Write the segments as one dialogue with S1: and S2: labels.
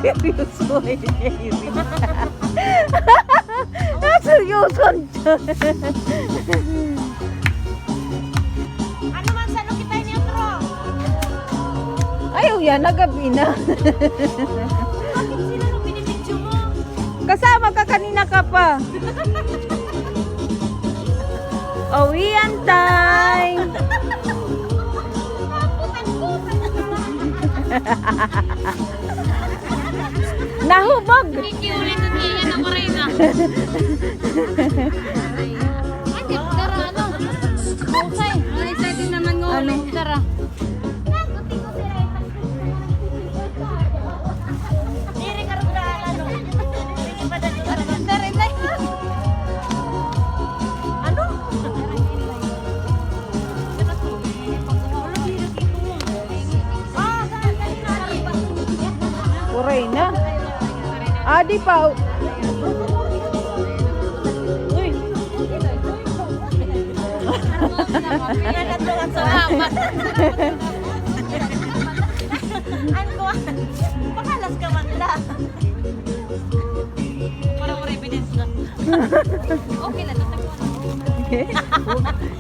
S1: Seryoso eh. Seryoso dyan.
S2: Ano man sa kita ni Otro?
S1: Ayaw yan, nagabi na.
S2: Bakit sila nung pinipicture mo?
S1: Kasama ka kanina ka pa. Uwian time. Nahubog.
S2: Kikiulit at iyan ako rin ah. Ay, tara ano? Okay, excited naman ng
S1: Ano?
S2: tara.
S1: Uray na. Adi pa. Uy.
S2: Pakalas ka man la. Parang evidence na. Okay lang,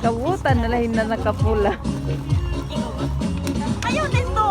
S1: Kabutan na lahin na nakapula.
S2: ayaw din to.